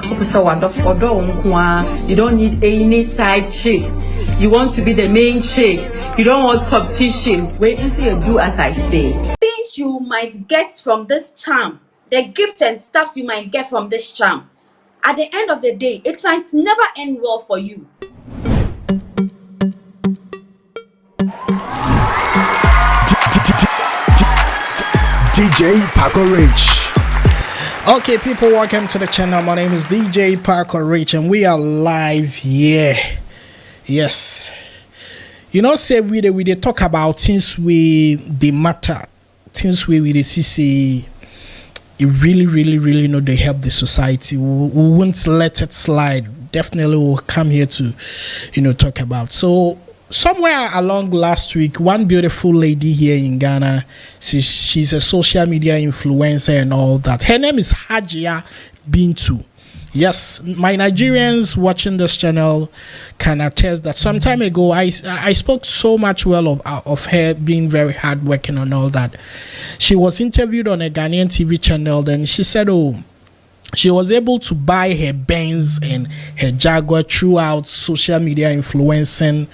You don't need any side chick. You want to be the main chick. You don't want competition. Wait until you do as I say. Things you might get from this charm, the gifts and stuffs you might get from this charm, at the end of the day, it might never end well for you. DJ Paco Rich. Okay, people, welcome to the channel. My name is DJ Paco Rich, and we are live here. Yes, you know, say we dey talk about things they matter, things we see. It really know they help the society. We won't let it slide. Definitely, we'll come here to, talk about. So somewhere along last week, one beautiful lady here in Ghana, she's a social media influencer and all that. Her name is Hajia Bintu. Yes, my Nigerians watching this channel can attest that some time ago I spoke so much well of her being very hardworking and all that. She was interviewed on a Ghanaian TV channel. Then she said, she was able to buy her Benz and her Jaguar throughout social media influencing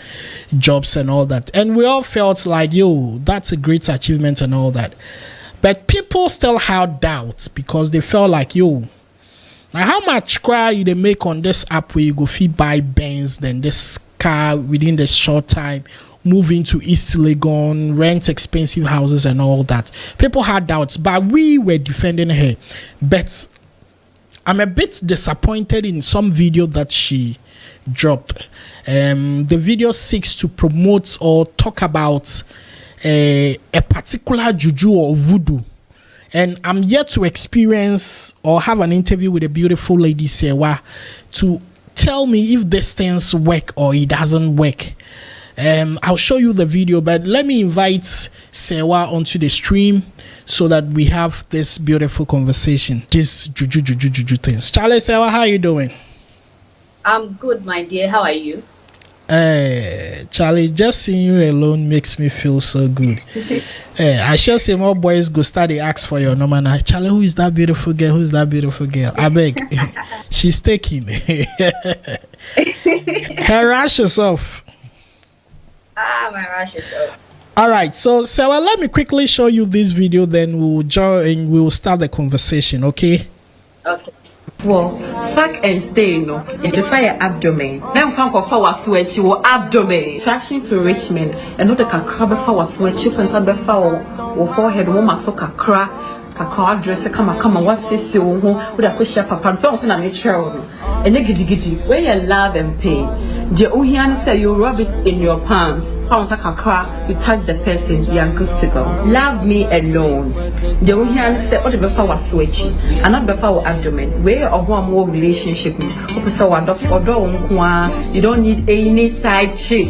jobs and all that. And we all felt like, that's a great achievement and all that. But people still had doubts because they felt like, now how much cry they make on this app where you go fee buy Benz, then this car within the short time, move into East Legon, rent expensive houses and all that. People had doubts, but we were defending her. But I'm a bit disappointed in some video that she dropped. The video seeks to promote or talk about a particular juju or voodoo. And I'm yet to experience or have an interview with a beautiful lady, Sewa, to tell me if these things work or it doesn't work. I'll show you the video, but let me invite Sewa onto the stream so that we have this beautiful conversation. This juju things. Charlie, Sewa, how are you doing? I'm good, my dear. How are you? Charlie, just seeing you alone makes me feel so good. I sure say more boys go start to ask for your number now. Charlie, who is that beautiful girl? Who's that beautiful girl? I beg. She's taking. Harass yourself. My rash is up. All right, so Sarah, let me quickly show you this video, then we'll join. We'll start the conversation, okay? Okay. Well, fuck and stay, in the fire abdomen. Then come for sweat, your abdomen. Attraction to rich men. And not the crab for sweat, you can have the foul or forehead woman so kakra dress come what's this you with a push up papa so on a nature and you giddy where you love and pain. The Ohian say you rub it in your palms. Pounds like a car, you touch the person, you are good to go. Love me alone. The Ohian say, what the before was switchy, and not before abdomen. Where of one more relationship, you don't need any side chick.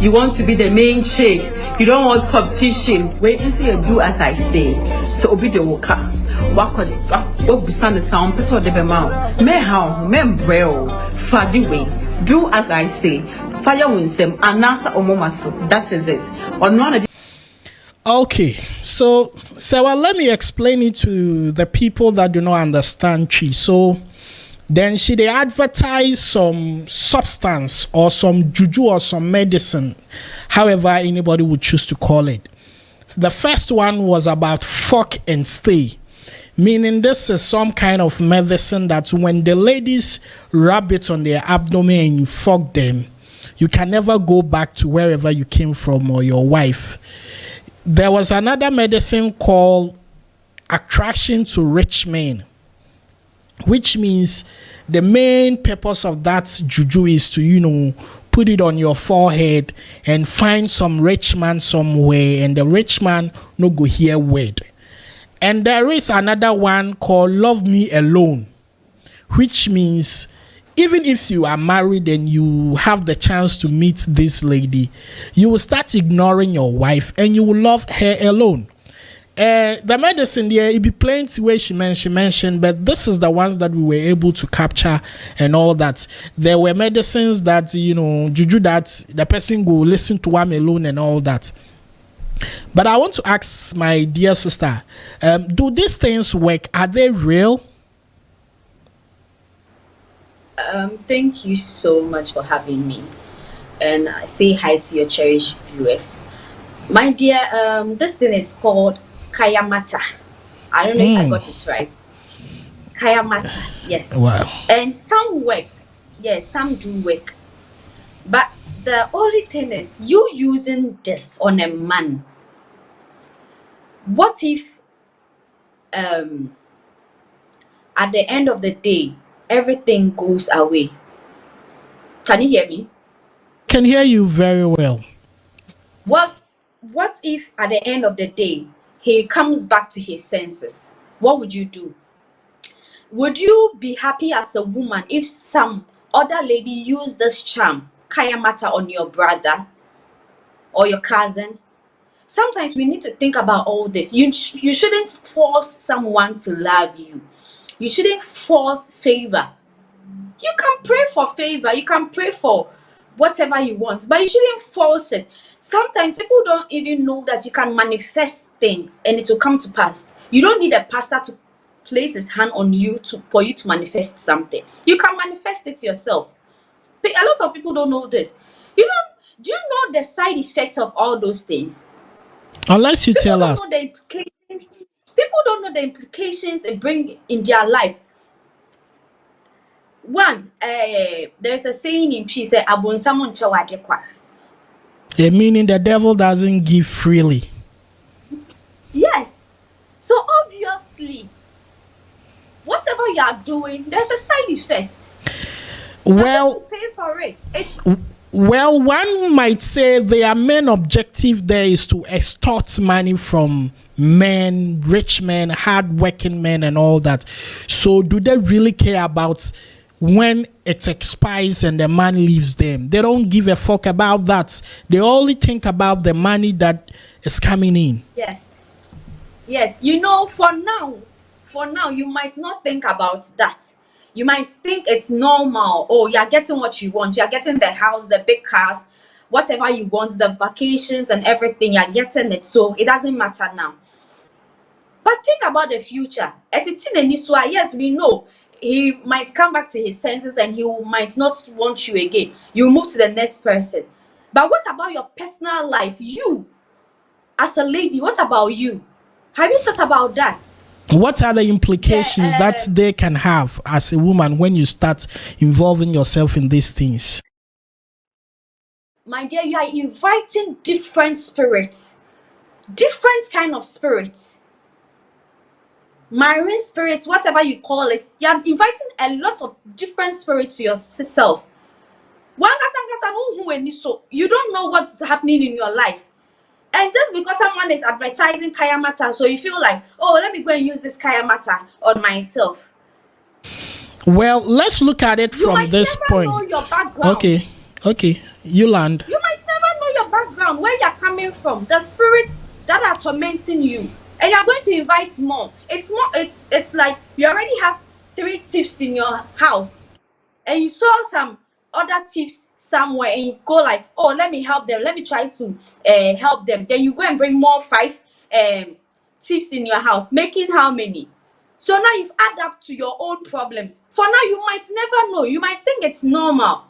You want to be the main chick. You don't want competition. Wait until you do as I say. So obi the woka. What be the sound? Person the mouth. Me how? Me breo. Fadi way. Do as I say. Fire wins them. Anasa omomaso. That is it. Or none of. Okay, so Sarah, let me explain it to the people that do not understand Chi. So then they advertise some substance or some juju or some medicine, however anybody would choose to call it. The first one was about fuck and stay, meaning this is some kind of medicine that when the ladies rub it on their abdomen and you fuck them, you can never go back to wherever you came from or your wife. There was another medicine called attraction to rich men, which means the main purpose of that juju is to, put it on your forehead and find some rich man somewhere, and the rich man no go hear word. And there is another one called love me alone, which means even if you are married and you have the chance to meet this lady, you will start ignoring your wife and you will love her alone. The medicine there, it be plenty way she mentioned, but this is the ones that we were able to capture and all that. There were medicines that, juju that the person go listen to one alone and all that. But I want to ask my dear sister, do these things work? Are they real? Thank you so much for having me, and I say hi to your cherished viewers. My dear, this thing is called Kayamata. I don't know if I got it right. Kayamata, yes. Wow. And some work, yes, some do work. But the only thing is, you using this on a man. What if, at the end of the day, everything goes away? Can you hear me? Can hear you very well. What what if at the end of the day he comes back to his senses? What would you do? Would you be happy as a woman if some other lady used this charm, Kayamata, on your brother or your cousin? Sometimes we need to think about all this. You shouldn't force someone to love you. You shouldn't force favor. You can pray for favor, you can pray for whatever you want, but you shouldn't force it. Sometimes people don't even know that you can manifest things and it will come to pass. You don't need a pastor to place his hand on you for you to manifest something. You can manifest it yourself. A lot of people don't know this. Do you know the side effects of all those things? Unless you People tell don't us. know the implications. People don't know the implications it bring in their life. One, there's a saying in Chi say abonsamon chawadekwa. Meaning the devil doesn't give freely. Yes. So obviously, whatever you are doing, there's a side effect. Well, You pay for it. well, one might say their main objective there is to extort money from men, rich men, hard-working men, and all that. So, do they really care about when it expires and the man leaves them? They don't give a fuck about that. They only think about the money that is coming in. Yes. Yes. For now, you might not think about that. You might think it's normal. Oh, you're getting what you want. You're getting the house, the big cars, whatever you want, the vacations and everything. You're getting it. So it doesn't matter now. But think about the future. Yes, we know he might come back to his senses and he might not want you again. You move to the next person. But what about your personal life? You, as a lady, what about you? Have you thought about that? What are the implications that they can have as a woman when you start involving yourself in these things? My dear, you are inviting different spirits, different kind of spirits, marine spirits, whatever you call it. You are inviting a lot of different spirits to yourself. You don't know what's happening in your life. And just because someone is advertising Kayamata, so you feel like, oh, let me go and use this Kayamata on myself. Well, let's look at it You from might this never point. know your background. Okay, you land. You might never know your background, where you're coming from, the spirits that are tormenting you, and you're going to invite more. It's like you already have 3 thieves in your house, and you saw some other thieves somewhere, and you go like, oh, let me help them. Let me try to help them. Then you go and bring more 5 thieves in your house, making how many? So now you've added up to your own problems. For now, you might never know. You might think it's normal.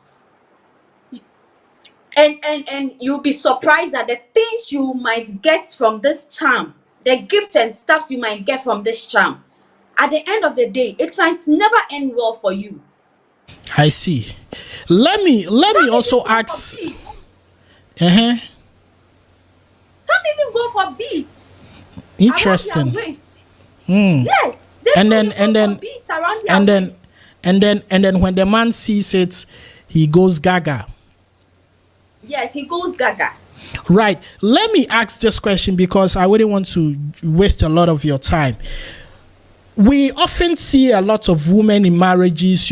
And you'll be surprised at the things you might get from this charm, the gifts and stuffs you might get from this charm. At the end of the day, it might never end well for you. I see. Let me also ask. Some even go for beads. Interesting. Around their waist. Yes. And then when the man sees it, he goes gaga. Yes, he goes gaga. Right. Let me ask this question because I wouldn't want to waste a lot of your time. We often see a lot of women in marriages,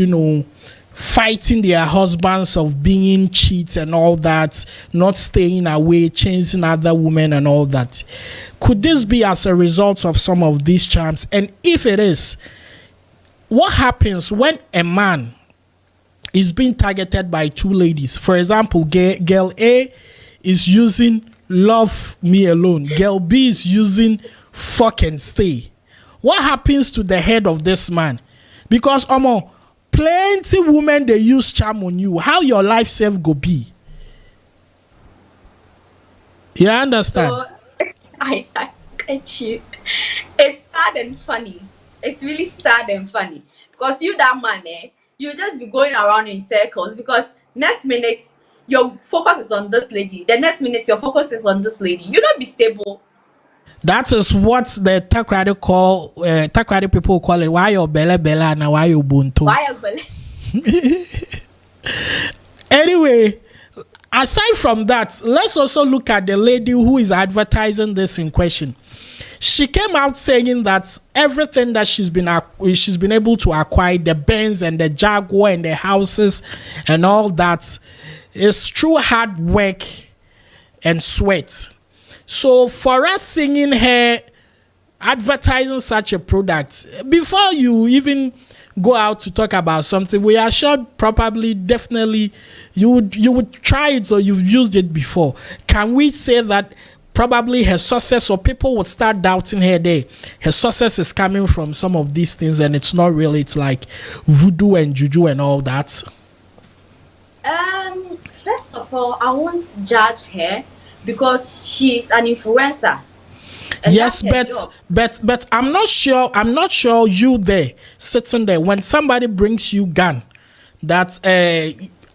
fighting their husbands of being cheats and all that, not staying away, chasing other women and all that. Could this be as a result of some of these charms? And if it is, what happens when a man is being targeted by 2 ladies? For example, girl A is using love me alone. Girl B is using fuck and stay. What happens to the head of this man? Because plenty women they use charm on you. How your life self go be? You understand? So, I get you. It's sad and funny. It's really sad and funny because you that man, you just be going around in circles because next minute your focus is on this lady. The next minute your focus is on this lady. You don't be stable. That is what the Takrade people call it. Why your bella and why your buntu? Why you Anyway, aside from that, let's also look at the lady who is advertising this in question. She came out saying that everything that she's been able to acquire, the Benz and the Jaguar and the houses and all that, is through hard work and sweat. So for us singing her advertising such a product, before you even go out to talk about something, we are sure probably definitely you would try it or you've used it before. Can we say that probably her success, or people would start doubting her there? Her success is coming from some of these things and it's not really, it's like voodoo and juju and all that. First of all, I won't judge her because she's an influencer. Yes, but I'm not sure you there sitting there when somebody brings you gun that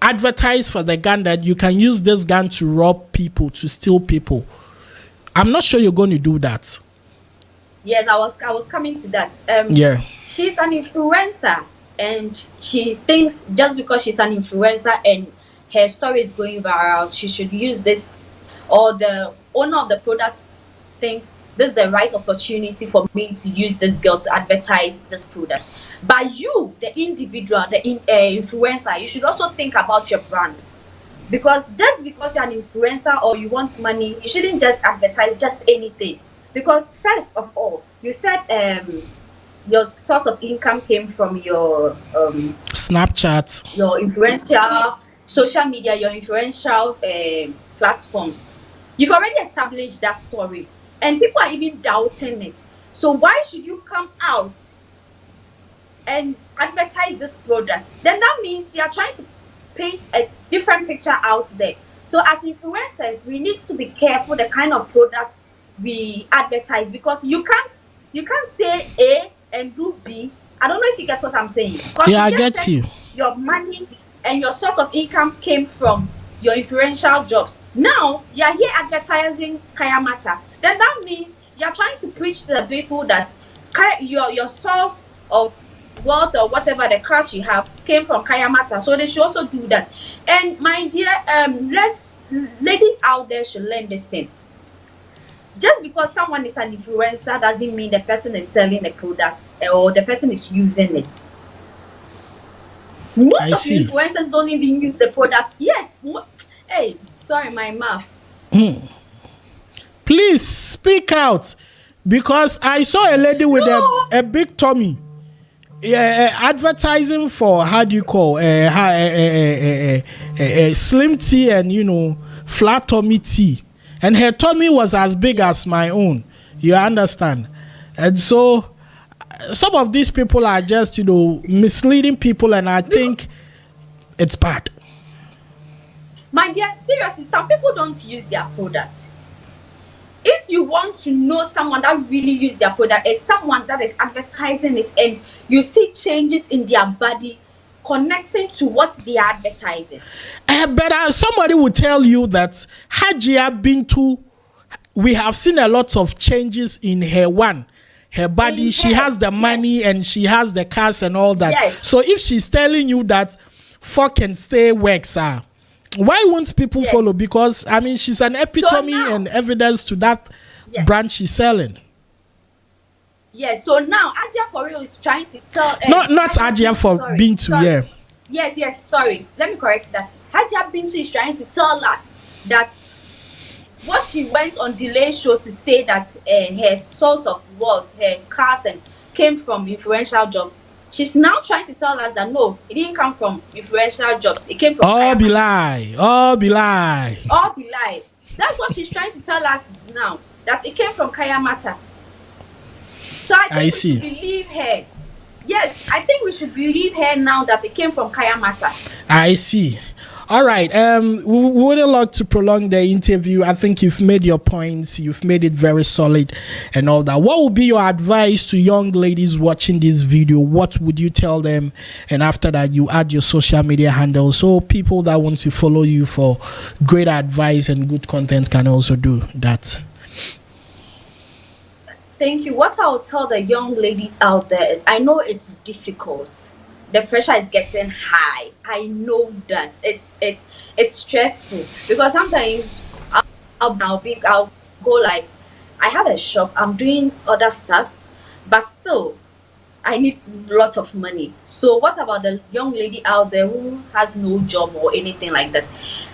advertise for the gun that you can use this gun to rob people, to steal people. I'm not sure you're going to do that. Yes, I was coming to that. Yeah. She's an influencer and she thinks just because she's an influencer and her story is going viral, she should use this, or the owner of the product thinks this is the right opportunity for me to use this girl to advertise this product. But you, the individual, the influencer, you should also think about your brand. Because just because you're an influencer or you want money, you shouldn't just advertise just anything. Because first of all, you said your source of income came from your Snapchat, your influential social media, your influential platforms. You've already established that story and people are even doubting it. So why should you come out and advertise this product? Then that means you are trying to paint a different picture out there. So as influencers, we need to be careful the kind of products we advertise, because you can't say A and do B. I don't know if you get what I'm saying. Yeah, I get you. Your money and your source of income came from your influential jobs. Now you're here advertising Kayamata. Then that means you're trying to preach to the people that your source of wealth or whatever the cash you have came from Kayamata. So they should also do that. And my dear, ladies out there should learn this thing. Just because someone is an influencer doesn't mean the person is selling the product or the person is using it. Most of the influencers don't even use the product. Yes. Hey, sorry, my mouth. Please speak out, because I saw a lady with a big tummy. Advertising for, how do you call, slim tea and flat tummy tea, and her tummy was as big as my own. You understand? And so some of these people are just misleading people, and I think it's bad. My dear, seriously, some people don't use their product. If you want to know someone that really uses their product, it's someone that is advertising it and you see changes in their body connecting to what they are advertising. But somebody will tell you that Hajia Bintu, we have seen a lot of changes in her body. She has the money and she has the cars and all that. Yes. So if she's telling you that fuck and stay works, why won't people follow? Because I mean, she's an epitome and evidence to that brand she's selling. Yes. So now Hajia for real is trying to tell. Not Hajia for Bintu, yeah. Yes. Sorry. Let me correct that. Hajia Bintu is trying to tell us that what she went on Delay Show to say that her source of wealth, her cars, and came from influential job. She's now trying to tell us that no, it didn't come from influential jobs. It came from all be lie. That's what she's trying to tell us now, that it came from Kayamata. So I think we should believe her. Yes, I think we should believe her now that it came from Kaya Mata. I see. All right. We wouldn't like to prolong the interview. I think you've made your points. You've made it very solid and all that. What would be your advice to young ladies watching this video? What would you tell them? And after that, you add your social media handle so people that want to follow you for great advice and good content can also do that. Thank you. What I'll tell the young ladies out there is, I know it's difficult. The pressure is getting high. I know that it's stressful because sometimes I'll go like, I have a shop, I'm doing other stuffs, but still I need lots of money. So what about the young lady out there who has no job or anything like that?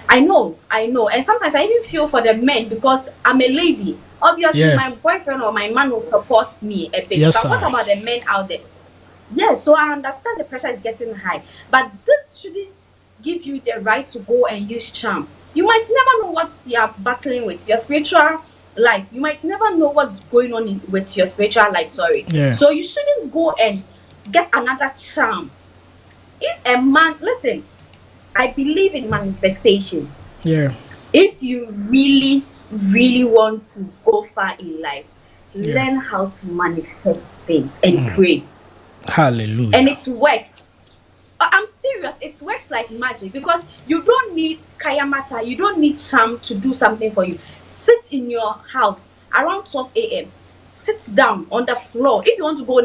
I know, and sometimes I even feel for the men because I'm a lady. Obviously, my boyfriend or my man will support me a bit. Yes, but what about the men out there? Yes, so I understand the pressure is getting high, but this shouldn't give you the right to go and use charm. You might never know what you are battling with your spiritual life. You might never know what's going on with your spiritual life. Sorry. Yeah. So you shouldn't go and get another charm. If a man, listen, I believe in manifestation. Yeah. If you really, really want to go far in life, learn how to manifest things and pray. Hallelujah. And it works. I'm serious. It works like magic because you don't need kayamata. You don't need charm to do something for you. Sit in your house around 12 a.m. Sit down on the floor. If you want to go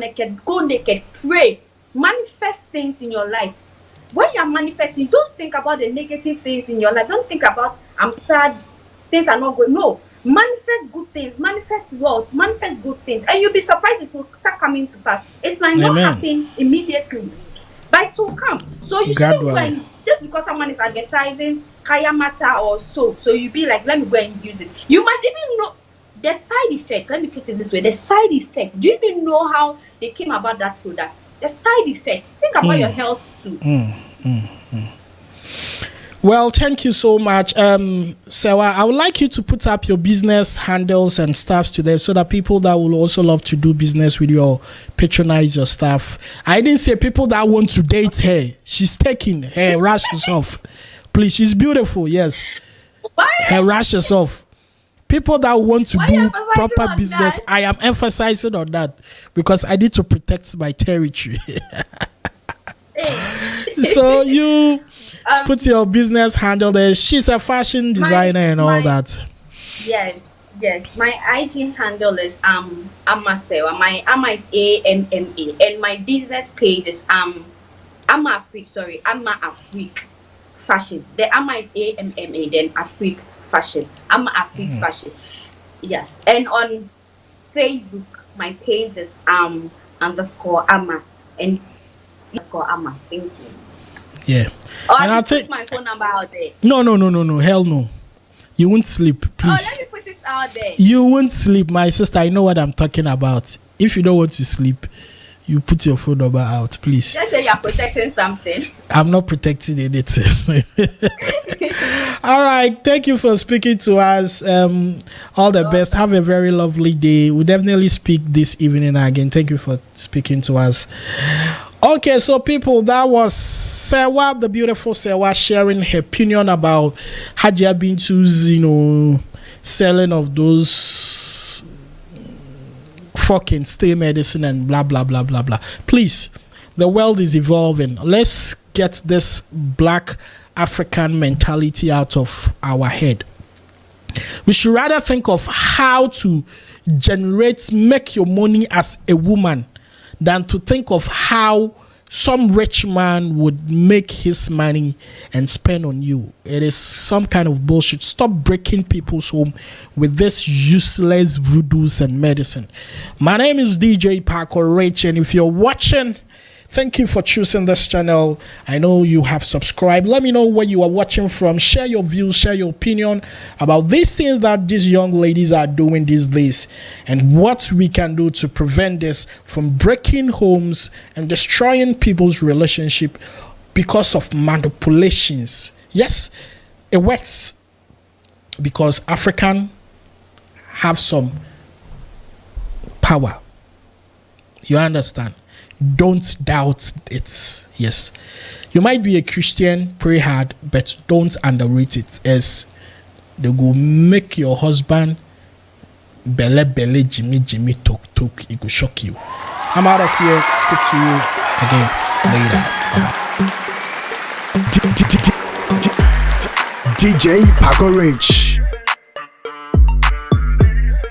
naked, pray. Manifest things in your life. When you're manifesting, don't think about the negative things in your life. Don't think about, I'm sad, things are not good. No. Manifest good things, manifest wealth, manifest good things, and you'll be surprised it will start coming to pass. It might not happen immediately, but it will come. So you shouldn't go and, just because someone is advertising Kaya Mata or so you be like, let me go and use it. You might even know the side effects. Let me put it this way: the side effect. Do you even know how they came about that product? The side effects. Think about your health too. Well, thank you so much. Sewa, I would like you to put up your business handles and stuffs to them so that people that will also love to do business with you or patronize your stuff. I didn't say people that want to date her. She's taking her rashes off. Please, she's beautiful, yes. Her rashes off. People that want to do proper business, that? I am emphasizing on that because I need to protect my territory. So you put your business handle there. She's a fashion designer and all that. Yes. My IG handle is Amasewa. My Ama is AMMA, and my business page is Ama Afrique Fashion. The Ama is AMMA, then Afrique Fashion. Ama Afrique Fashion. Yes, and on Facebook, my page is _Ama and _Ama. Thank you. Yeah. Oh, and I think put my phone number out there. No. Hell no. You won't sleep, please. Oh, let me put it out there. You won't sleep, my sister. I know what I'm talking about. If you don't want to sleep, you put your phone number out, please. Just say you're protecting something. I'm not protecting anything. All right. Thank you for speaking to us. All the best. Have a very lovely day. We'll definitely speak this evening again. Thank you for speaking to us. Okay, so people, that was Sewa, the beautiful Sewa, sharing her opinion about Hajia Bintu's, selling of those fucking stay medicine and blah, blah, blah, blah, blah. Please, the world is evolving. Let's get this black African mentality out of our head. We should rather think of how to make your money as a woman than to think of how some rich man would make his money and spend on you. It is some kind of bullshit. Stop breaking people's home with this useless voodoos and medicine. My name is DJ Paco Rich, and if you're watching, thank you for choosing this channel. I know you have subscribed. Let me know where you are watching from. Share your views, share your opinion about these things that these young ladies are doing these days and what we can do to prevent this from breaking homes and destroying people's relationship because of manipulations. Yes, it works because African have some power. You understand? don't doubt it. Yes, you might be a Christian, pray hard, but don't underrate it, as they will make your husband belle Jimmy talk. It will shock you. I'm out of here. Speak to you again later. DJ Paco Rich.